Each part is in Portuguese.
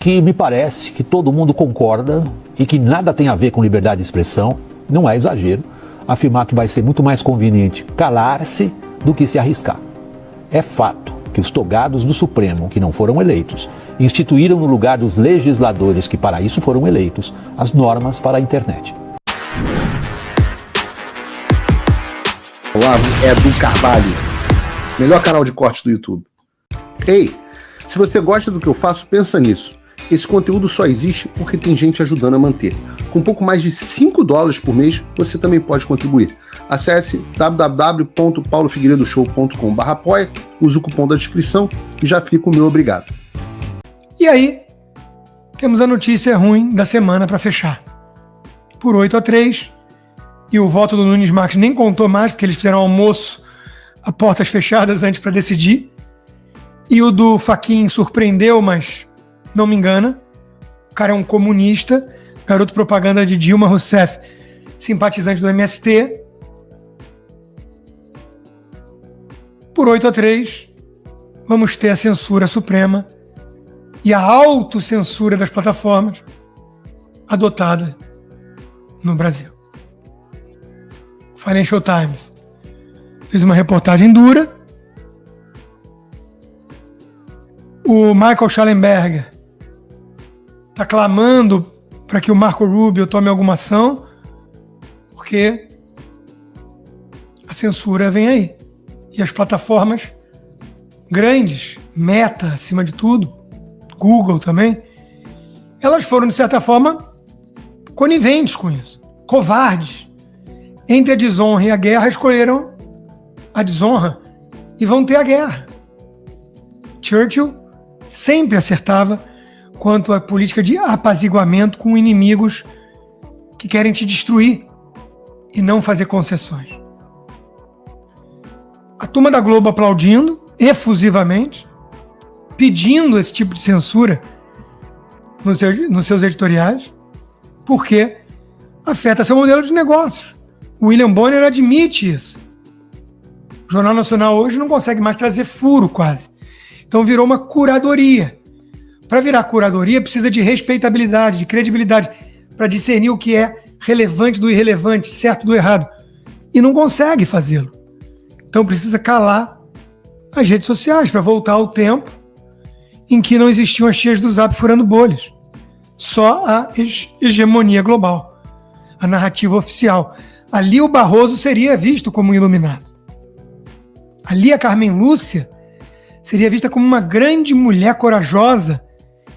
Que me parece que todo mundo concorda e que nada tem a ver com liberdade de expressão, não é exagero, afirmar que vai ser muito mais conveniente calar-se do que se arriscar. É fato que os togados do Supremo, que não foram eleitos, instituíram no lugar dos legisladores que para isso foram eleitos, as normas para a internet. Olá, é Edu Carvalho, melhor canal de corte do YouTube. Ei, se você gosta do que eu faço, pensa nisso. Esse conteúdo só existe porque tem gente ajudando a manter. Com pouco mais de $5 por mês, você também pode contribuir. Acesse www.paulofigueiredoshow.com/apoia, use o cupom da descrição e já fica o meu obrigado. E aí, temos a notícia ruim da semana para fechar. Por 8-3, e o voto do Nunes Marques nem contou mais, porque eles fizeram almoço a portas fechadas antes para decidir. E o do Fachin surpreendeu, mas não me engana. O cara é um comunista, garoto propaganda de Dilma Rousseff, simpatizante do MST. Por 8-3, vamos ter a censura suprema e a autocensura das plataformas adotada no Brasil. O Financial Times fez uma reportagem dura. O Michael Schallenberger está clamando para que o Marco Rubio tome alguma ação, porque a censura vem aí. E as plataformas grandes, Meta acima de tudo, Google também, elas foram, de certa forma, coniventes com isso, covardes. Entre a desonra e a guerra, escolheram a desonra e vão ter a guerra. Churchill sempre acertava quanto à política de apaziguamento com inimigos que querem te destruir e não fazer concessões. A turma da Globo aplaudindo efusivamente, pedindo esse tipo de censura nos seus editoriais, porque afeta seu modelo de negócios. O William Bonner admite isso. O Jornal Nacional hoje não consegue mais trazer furo quase. Então virou uma curadoria. Para virar curadoria precisa de respeitabilidade, de credibilidade, para discernir o que é relevante do irrelevante, certo do errado. E não consegue fazê-lo. Então precisa calar as redes sociais para voltar ao tempo em que não existiam as tias do Zap furando bolhas. Só a hegemonia global, a narrativa oficial. Ali o Barroso seria visto como um iluminado. Ali a Carmen Lúcia seria vista como uma grande mulher corajosa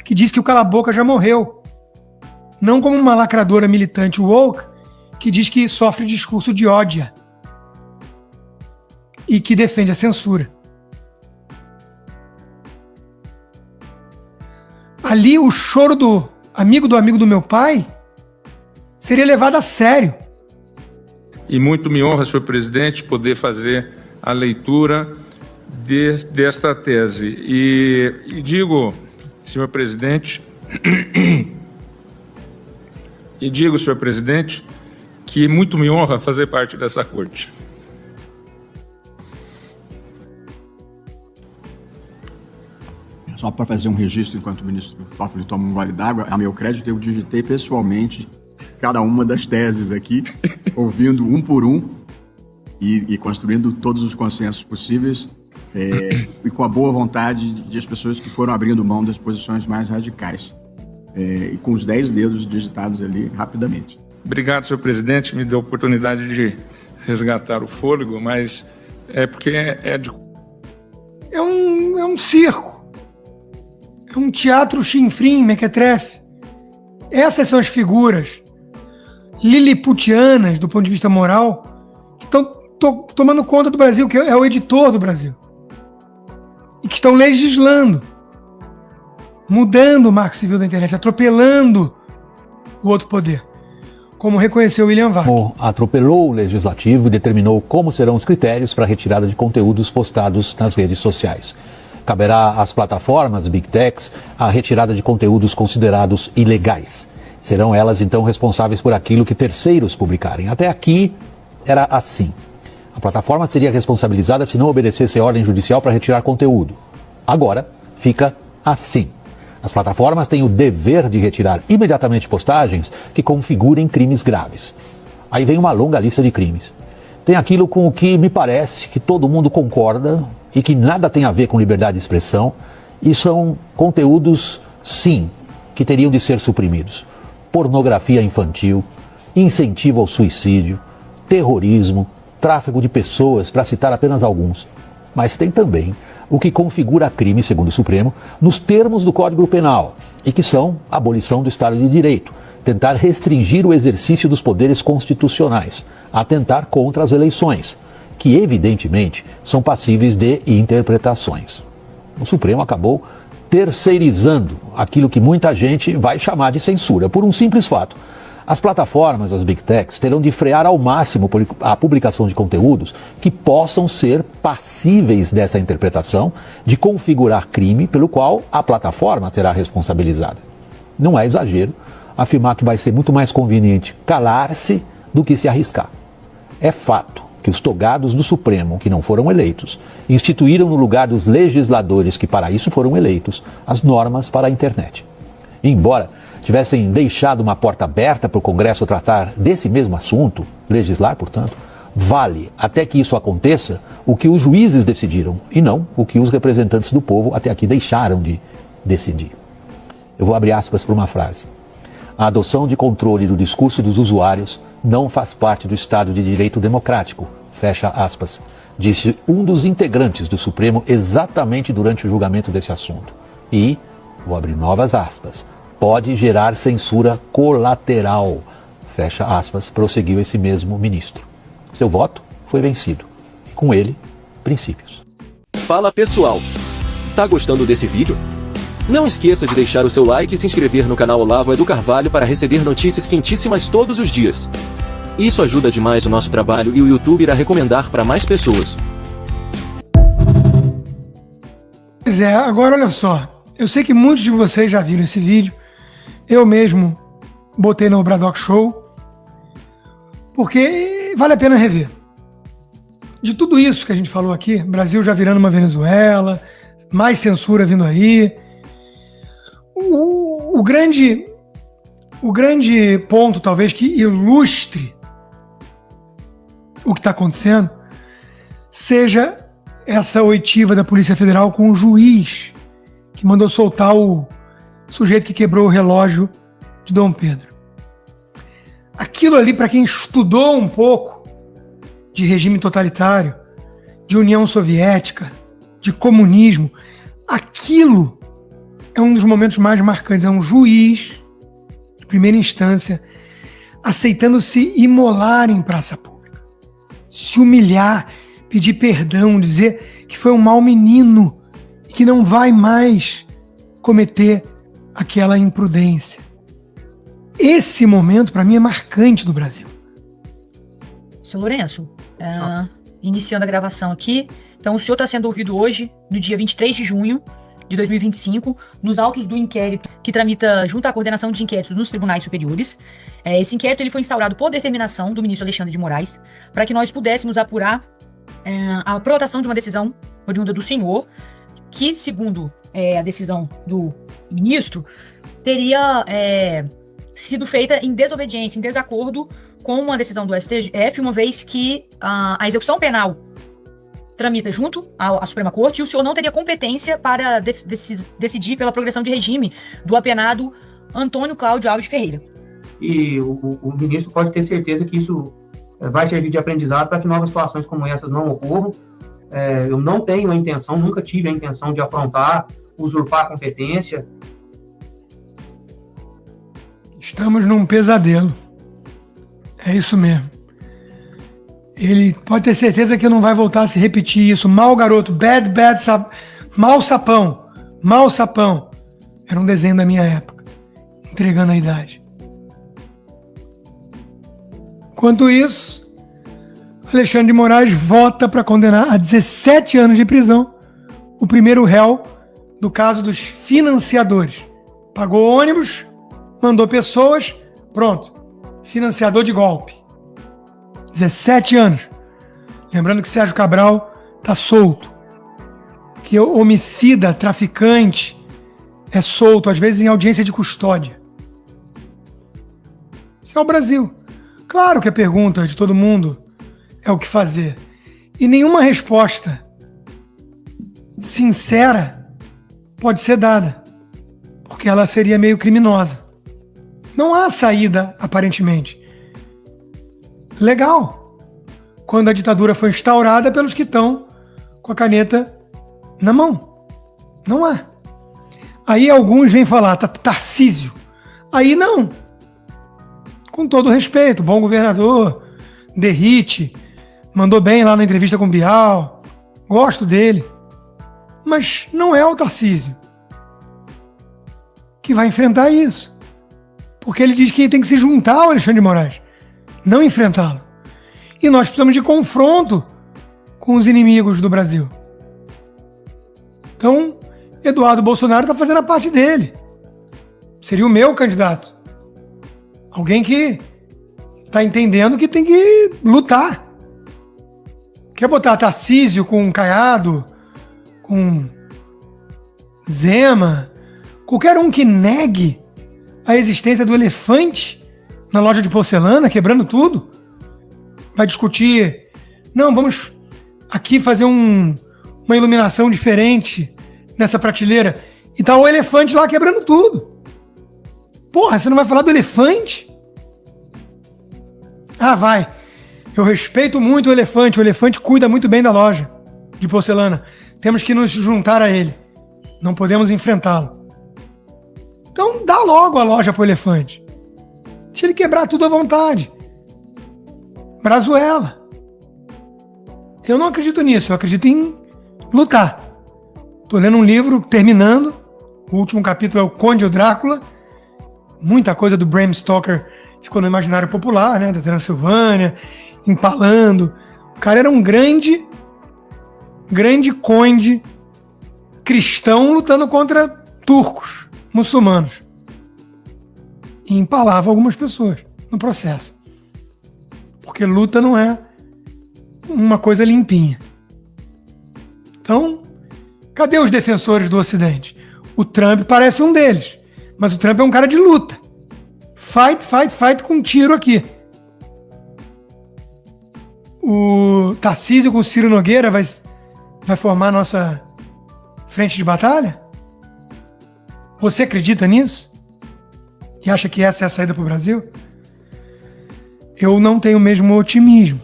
que diz que o cala-boca já morreu. Não como uma lacradora militante woke que diz que sofre discurso de ódio e que defende a censura. Ali o choro do amigo do meu pai seria levado a sério. E muito me honra, senhor presidente, poder fazer a leitura desta tese. E digo, senhor presidente, que muito me honra fazer parte dessa corte. Só para fazer um registro, enquanto o ministro Toffoli toma um gole d'água, a meu crédito eu digitei pessoalmente cada uma das teses aqui, ouvindo um por um e construindo todos os consensos possíveis e com a boa vontade de as pessoas que foram abrindo mão das posições mais radicais e com os 10 dedos digitados ali rapidamente. Obrigado, senhor presidente, me deu a oportunidade de resgatar o fôlego, mas é porque é um circo. É um teatro chinfrim, mequetrefe. Essas são as figuras liliputianas, do ponto de vista moral, que estão tomando conta do Brasil, que é o editor do Brasil. E que estão legislando, mudando o marco civil da internet, atropelando o outro poder, como reconheceu William Vac. Atropelou o legislativo e determinou como serão os critérios para a retirada de conteúdos postados nas redes sociais. Caberá às plataformas, Big Techs, a retirada de conteúdos considerados ilegais. Serão elas, então, responsáveis por aquilo que terceiros publicarem. Até aqui era assim. A plataforma seria responsabilizada se não obedecesse a ordem judicial para retirar conteúdo. Agora fica assim. As plataformas têm o dever de retirar imediatamente postagens que configurem crimes graves. Aí vem uma longa lista de crimes. Tem aquilo com o que me parece que todo mundo concorda e que nada tem a ver com liberdade de expressão, e são conteúdos, sim, que teriam de ser suprimidos. Pornografia infantil, incentivo ao suicídio, terrorismo, tráfico de pessoas, para citar apenas alguns. Mas tem também o que configura crime, segundo o Supremo, nos termos do Código Penal, e que são a abolição do Estado de Direito, tentar restringir o exercício dos poderes constitucionais, atentar contra as eleições, que evidentemente são passíveis de interpretações. O Supremo acabou terceirizando aquilo que muita gente vai chamar de censura, por um simples fato. As plataformas, as Big Techs, terão de frear ao máximo a publicação de conteúdos que possam ser passíveis dessa interpretação, de configurar crime pelo qual a plataforma será responsabilizada. Não é exagero afirmar que vai ser muito mais conveniente calar-se do que se arriscar. É fato que os togados do Supremo, que não foram eleitos, instituíram no lugar dos legisladores que para isso foram eleitos, as normas para a internet. E embora tivessem deixado uma porta aberta para o Congresso tratar desse mesmo assunto, legislar, portanto, vale, até que isso aconteça, o que os juízes decidiram e não o que os representantes do povo até aqui deixaram de decidir. Eu vou abrir aspas para uma frase. A adoção de controle do discurso dos usuários não faz parte do Estado de Direito democrático, fecha aspas, disse um dos integrantes do Supremo exatamente durante o julgamento desse assunto. E, vou abrir novas aspas, pode gerar censura colateral, fecha aspas, prosseguiu esse mesmo ministro. Seu voto foi vencido. E com ele, princípios. Fala pessoal, tá gostando desse vídeo? Não esqueça de deixar o seu like e se inscrever no canal Olavo do Carvalho para receber notícias quentíssimas todos os dias. Isso ajuda demais o nosso trabalho e o YouTube irá recomendar para mais pessoas. Pois é, agora olha só, eu sei que muitos de vocês já viram esse vídeo, eu mesmo botei no Braddock Show, porque vale a pena rever. De tudo isso que a gente falou aqui, Brasil já virando uma Venezuela, mais censura vindo aí, o grande ponto talvez que ilustre o que está acontecendo seja essa oitiva da Polícia Federal com o juiz que mandou soltar o sujeito que quebrou o relógio de Dom Pedro. Aquilo ali, para quem estudou um pouco de regime totalitário, de União Soviética, de comunismo, aquilo é um dos momentos mais marcantes. É um juiz, de primeira instância, aceitando se imolar em praça pública, se humilhar, pedir perdão, dizer que foi um mau menino e que não vai mais cometer aquela imprudência. Esse momento, para mim, é marcante do Brasil. Seu Lourenço, iniciando a gravação aqui, então o senhor está sendo ouvido hoje, no dia 23 de junho de 2025, nos autos do inquérito que tramita junto à coordenação de inquéritos nos tribunais superiores. Esse inquérito ele foi instaurado por determinação do ministro Alexandre de Moraes, para que nós pudéssemos apurar a prolação de uma decisão oriunda do senhor, que, segundo a decisão do ministro, teria sido feita em desobediência, em desacordo com uma decisão do STF, uma vez que a execução penal tramita junto à Suprema Corte e o senhor não teria competência para decidir pela progressão de regime do apenado Antônio Cláudio Alves Ferreira. E o ministro pode ter certeza que isso vai servir de aprendizado para que novas situações como essas não ocorram. Eu não tenho a intenção, nunca tive a intenção de afrontar, usurpar a competência. Estamos num pesadelo. É isso mesmo. Ele pode ter certeza que não vai voltar a se repetir isso. Mal garoto, mal sapão. Era um desenho da minha época, entregando a idade. Enquanto isso, Alexandre de Moraes vota para condenar a 17 anos de prisão o primeiro réu do caso dos financiadores. Pagou ônibus, mandou pessoas, pronto, financiador de golpe. 17 anos. Lembrando que Sérgio Cabral está solto. Que homicida, traficante, é solto, às vezes em audiência de custódia. Isso é o Brasil. Claro que a pergunta de todo mundo é o que fazer. E nenhuma resposta sincera pode ser dada, porque ela seria meio criminosa. Não há saída, aparentemente. Legal. Quando a ditadura foi instaurada pelos que estão com a caneta na mão. Não há. Aí alguns vêm falar, Tarcísio. Aí não. Com todo respeito, bom governador, derrite, mandou bem lá na entrevista com o Bial, gosto dele. Mas não é o Tarcísio que vai enfrentar isso. Porque ele diz que tem que se juntar ao Alexandre de Moraes, não enfrentá-lo. E nós precisamos de confronto com os inimigos do Brasil. Então, Eduardo Bolsonaro está fazendo a parte dele. Seria o meu candidato. Alguém que está entendendo que tem que lutar. Quer botar Tarcísio com Caiado, com Zema, qualquer um que negue a existência do elefante na loja de porcelana, quebrando tudo, vai discutir, não, vamos aqui fazer uma iluminação diferente nessa prateleira, e tá o elefante lá quebrando tudo. Porra, você não vai falar do elefante? Ah, vai. Eu respeito muito o elefante cuida muito bem da loja de porcelana. Temos que nos juntar a ele. Não podemos enfrentá-lo. Então dá logo a loja pro elefante. Deixa ele quebrar tudo à vontade. Brazuela. Eu não acredito nisso, eu acredito em lutar. Tô lendo um livro, terminando. O último capítulo é o Conde e o Drácula. Muita coisa do Bram Stoker ficou no imaginário popular, né? Da Transilvânia, empalando. O cara era um grande conde cristão lutando contra turcos, muçulmanos. E empalava algumas pessoas no processo. Porque luta não é uma coisa limpinha. Então, cadê os defensores do Ocidente? O Trump parece um deles. Mas o Trump é um cara de luta. Fight com um tiro aqui. O Tarcísio com o Ciro Nogueira vai formar a nossa frente de batalha? Você acredita nisso? E acha que essa é a saída para o Brasil? Eu não tenho o mesmo otimismo.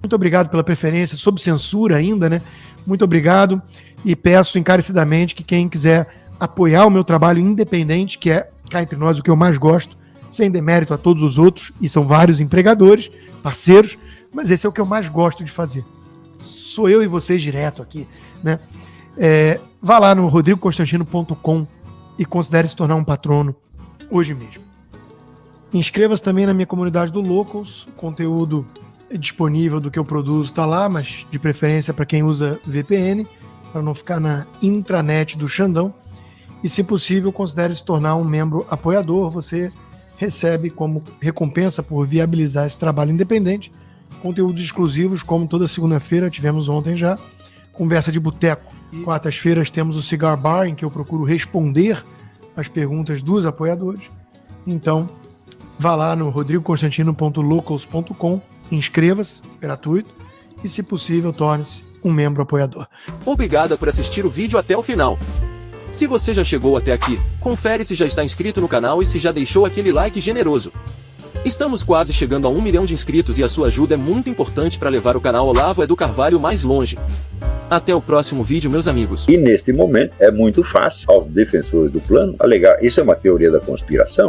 Muito obrigado pela preferência, sob censura ainda, né? Muito obrigado e peço encarecidamente que quem quiser apoiar o meu trabalho independente, que é, cá entre nós, o que eu mais gosto, sem demérito a todos os outros, e são vários empregadores, parceiros, mas esse é o que eu mais gosto de fazer. Sou eu e vocês direto aqui, né? Vá lá no rodrigoconstantino.com e considere se tornar um patrono hoje mesmo. Inscreva-se também na minha comunidade do Locals, o conteúdo disponível do que eu produzo está lá, mas de preferência para quem usa VPN, para não ficar na intranet do Xandão. E, se possível, considere se tornar um membro apoiador. Você recebe como recompensa por viabilizar esse trabalho independente conteúdos exclusivos, como toda segunda-feira, tivemos ontem já, Conversa de Boteco. Quartas-feiras temos o Cigar Bar, em que eu procuro responder as perguntas dos apoiadores. Então, vá lá no rodrigoconstantino.locals.com, inscreva-se, gratuito, e, se possível, torne-se um membro apoiador. Obrigado por assistir o vídeo até o final. Se você já chegou até aqui, confere se já está inscrito no canal e se já deixou aquele like generoso. Estamos quase chegando a 1 milhão de inscritos e a sua ajuda é muito importante para levar o canal Olavo do Carvalho mais longe. Até o próximo vídeo, meus amigos. E neste momento é muito fácil aos defensores do plano alegar isso é uma teoria da conspiração.